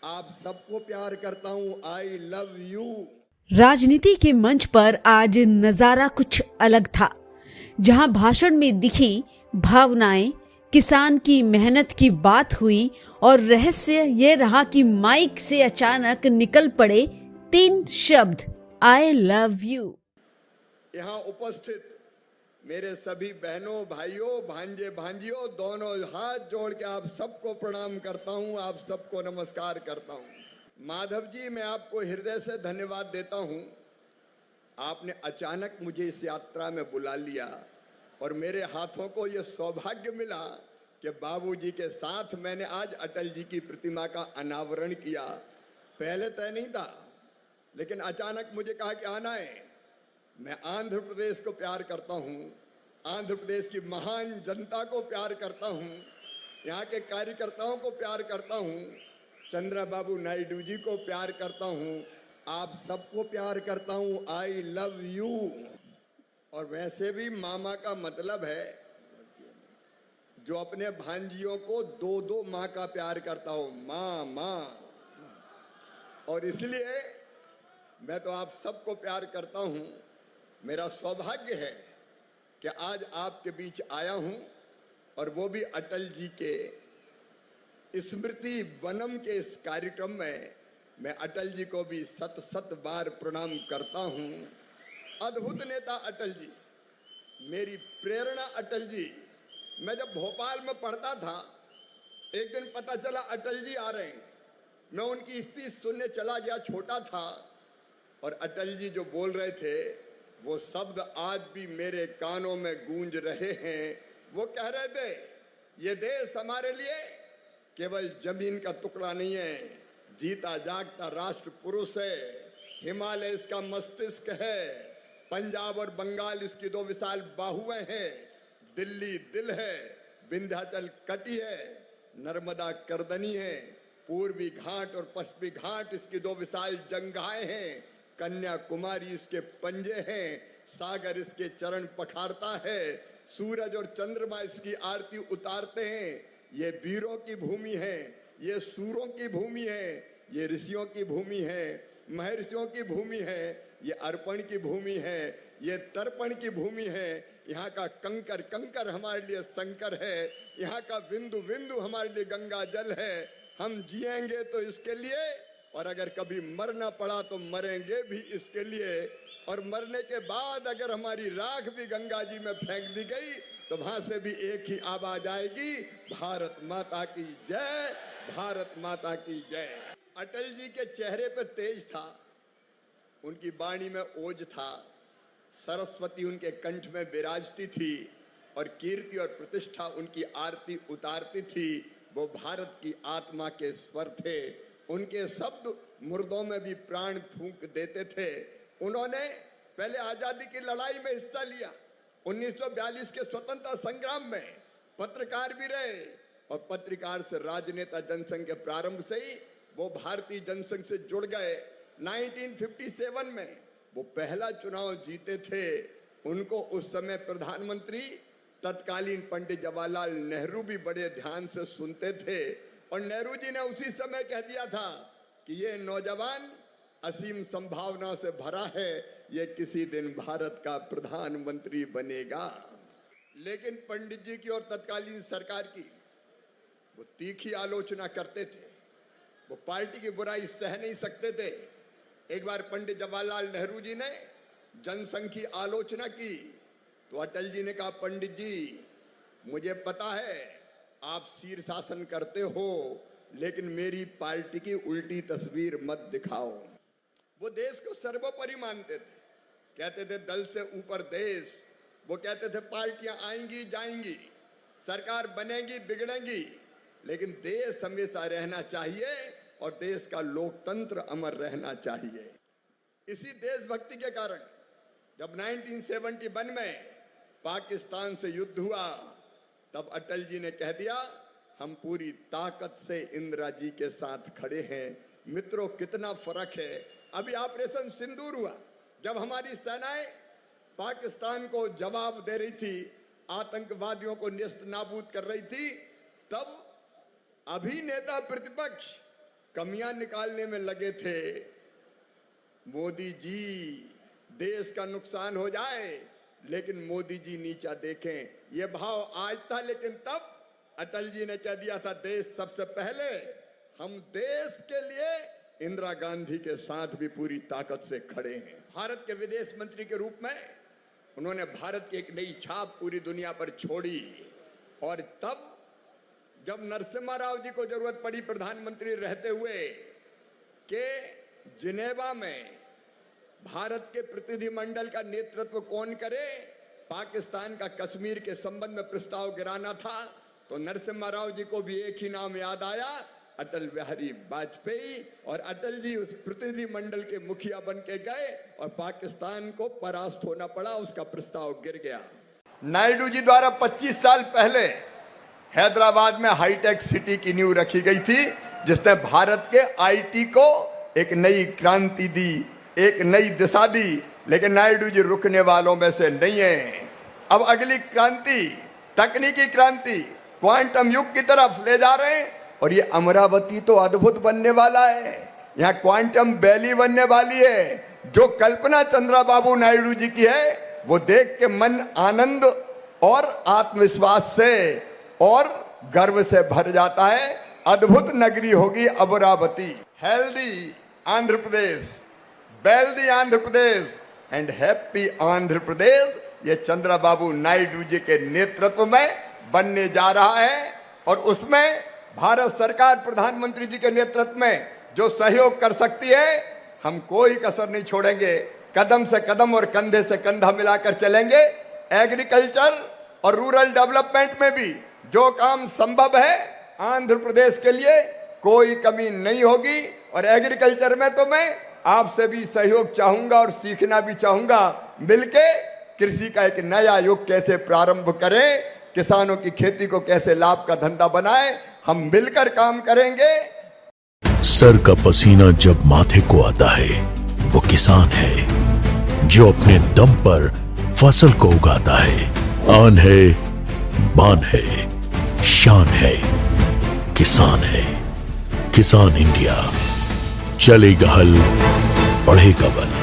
आप सबको प्यार करता हूँ। I love you. राजनीति के मंच पर आज नजारा कुछ अलग था, जहां भाषण में दिखी भावनाएं, किसान की मेहनत की बात हुई और रहस्य ये रहा कि माइक से अचानक निकल पड़े 3 शब्द, आई लव यू। यहाँ उपस्थित मेरे सभी बहनों, भाइयों, भांजे, भांजियों, दोनों हाथ जोड़ के आप सबको प्रणाम करता हूँ, आप सबको नमस्कार करता हूँ। माधव जी, मैं आपको हृदय से धन्यवाद देता हूँ। आपने अचानक मुझे इस यात्रा में बुला लिया और मेरे हाथों को ये सौभाग्य मिला कि बाबूजी के साथ मैंने आज अटल जी की प्रतिमा का अनावरण किया। पहले तय नहीं था, लेकिन अचानक मुझे कहा कि आना है। मैं आंध्र प्रदेश को प्यार करता हूँ, आंध्र प्रदेश की महान जनता को प्यार करता हूँ, यहाँ के कार्यकर्ताओं को प्यार करता हूँ, चंद्रबाबू नायडू जी को प्यार करता हूँ, आप सबको प्यार करता हूँ। I love you. और वैसे भी मामा का मतलब है जो अपने भांजियों को 2-2 माँ का प्यार करता हो, माँ माँ। और इसलिए मैं तो आप सबको प्यार करता हूँ। मेरा सौभाग्य है कि आज आपके बीच आया हूँ और वो भी अटल जी के स्मृति वनम के इस कार्यक्रम में मैं अटल जी को भी सत बार प्रणाम करता हूँ। अद्भुत नेता अटल जी, मेरी प्रेरणा अटल जी। मैं जब भोपाल में पढ़ता था, एक दिन पता चला अटल जी आ रहे हैं। मैं उनकी स्पीच सुनने चला गया, छोटा था, और अटल जी जो बोल रहे थे वो शब्द आज भी मेरे कानों में गूंज रहे हैं। वो कह रहे थे, ये देश हमारे लिए केवल जमीन का टुकड़ा नहीं है, जीता जागता राष्ट्र पुरुष है। हिमालय इसका मस्तिष्क है, पंजाब और बंगाल इसकी 2 विशाल बाहुएं हैं, दिल्ली दिल है, विंध्याचल कटी है, नर्मदा करदनी है, पूर्वी घाट और पश्चिमी घाट इसकी 2 विशाल जंगाएं हैं, कन्याकुमारी इसके पंजे हैं, सागर इसके चरण पखारता है, सूरज और चंद्रमा इसकी आरती उतारते हैं। ये वीरों की भूमि है, ये सूरों की भूमि है, ये ऋषियों की भूमि है, महर्षियों की भूमि है, ये अर्पण की भूमि है, ये तर्पण की भूमि है। यहाँ का कंकर कंकर हमारे लिए शंकर है, यहाँ का बिंदु बिंदु हमारे लिए गंगा जल है। हम जिएंगे तो इसके लिए, और अगर कभी मरना पड़ा तो मरेंगे भी इसके लिए। और मरने के बाद अगर हमारी राख भी गंगा जी में फेंक दी गई तो वहां से भी एक ही आवाज आएगी, भारत माता की जय, भारत माता की जय। अटल जी के चेहरे पर तेज था, उनकी वाणी में ओज था, सरस्वती उनके कंठ में विराजती थी और कीर्ति और प्रतिष्ठा उनकी आरती उतारती थी। वो भारत की आत्मा के स्वर थे। उनके शब्द मुर्दों में भी प्राण फूंक देते थे। उन्होंने पहले आजादी की लड़ाई में हिस्सा लिया, 1942 के स्वतंत्रता संग्राम में पत्रकार भी रहे, और पत्रकार से राजनेता जनसंघ के प्रारंभ से ही वो भारतीय जनसंघ से जुड़ गए। 1957 में वो पहला चुनाव जीते थे। उनको उस समय प्रधानमंत्री तत्कालीन पंडित जवाहरलाल नेहरू भी बड़े ध्यान से सुनते थे, और नेहरू जी ने उसी समय कह दिया था कि ये नौजवान असीम संभावना से भरा है, ये किसी दिन भारत का प्रधानमंत्री बनेगा। लेकिन पंडित जी की और तत्कालीन सरकार की वो तीखी आलोचना करते थे, वो पार्टी की बुराई सह नहीं सकते थे। एक बार पंडित जवाहरलाल नेहरू जी ने जनसंघ की आलोचना की तो अटल जी ने कहा, पंडित जी मुझे पता है आप शीर्षासन करते हो, लेकिन मेरी पार्टी की उल्टी तस्वीर मत दिखाओ। वो देश को सर्वोपरि मानते थे, कहते थे दल से ऊपर देश। वो कहते थे पार्टियां आएंगी जाएंगी, सरकार बनेगी बिगड़ेंगी, लेकिन देश हमेशा रहना चाहिए और देश का लोकतंत्र अमर रहना चाहिए। इसी देशभक्ति के कारण जब 1971 में पाकिस्तान से युद्ध हुआ, तब अटल जी ने कह दिया, हम पूरी ताकत से इंदिरा जी के साथ खड़े हैं। मित्रों, कितना फर्क है। अभी ऑपरेशन सिंदूर हुआ, जब हमारी सेनाएं पाकिस्तान को जवाब दे रही थी, आतंकवादियों को नेस्त नाबूद कर रही थी, तब अभी नेता प्रतिपक्ष कमियां निकालने में लगे थे। मोदी जी, देश का नुकसान हो जाए लेकिन मोदी जी नीचा देखें, ये भाव आज था। लेकिन तब अटल जी ने कह दिया था, देश सबसे पहले। हम देश के लिए इंदिरा गांधी के साथ भी पूरी ताकत से खड़े हैं। भारत के विदेश मंत्री के रूप में उन्होंने भारत की एक नई छाप पूरी दुनिया पर छोड़ी। और तब जब नरसिम्हा राव जी को जरूरत पड़ी प्रधानमंत्री रहते हुए कि जिनेवा में भारत के प्रतिनिधिमंडल का नेतृत्व कौन करे, पाकिस्तान का कश्मीर के संबंध में प्रस्ताव गिराना था, तो नरसिम्हा राव जी को भी एक ही नाम याद आया, अटल बिहारी वाजपेयी। और अटल जी उस प्रतिनिधिमंडल के मुखिया बन के गए और पाकिस्तान को परास्त होना पड़ा, उसका प्रस्ताव गिर गया। नायडू जी द्वारा 25 साल पहले हैदराबाद में हाईटेक सिटी की नींव रखी गई थी, जिसने भारत के आईटी को एक नई क्रांति दी, एक नई दिशा दी। लेकिन नायडू जी रुकने वालों में से नहीं है। अब अगली क्रांति, तकनीकी क्रांति, क्वांटम युग की तरफ ले जा रहे हैं। और ये अमरावती तो अद्भुत बनने वाला है, यहाँ क्वांटम वैली बनने वाली है। जो कल्पना चंद्रबाबू नायडू जी की है वो देख के मन आनंद और आत्मविश्वास से और गर्व से भर जाता है। अद्भुत नगरी होगी Amaravati. Healthy Andhra Pradesh, wealthy Andhra Pradesh and happy Andhra Pradesh, ये चंद्रबाबू नायडू जी के नेतृत्व में बनने जा रहा है। और उसमें भारत सरकार प्रधानमंत्री जी के नेतृत्व में जो सहयोग कर सकती है, हम कोई कसर नहीं छोड़ेंगे। कदम से कदम और कंधे से कंधा मिलाकर चलेंगे। एग्रीकल्चर और रूरल डेवलपमेंट में भी जो काम संभव है, आंध्र प्रदेश के लिए कोई कमी नहीं होगी। और एग्रीकल्चर में तो मैं आपसे भी सहयोग चाहूंगा और सीखना भी चाहूंगा। मिलके कृषि का एक नया युग कैसे प्रारंभ करें, किसानों की खेती को कैसे लाभ का धंधा बनाएं, हम मिलकर काम करेंगे। सर का पसीना जब माथे को आता है वो किसान है जो अपने दम पर फसल को उगाता है। आन है, बान है, शान है, किसान है। किसान इंडिया, चलेगा हल, बढ़ेगा बल।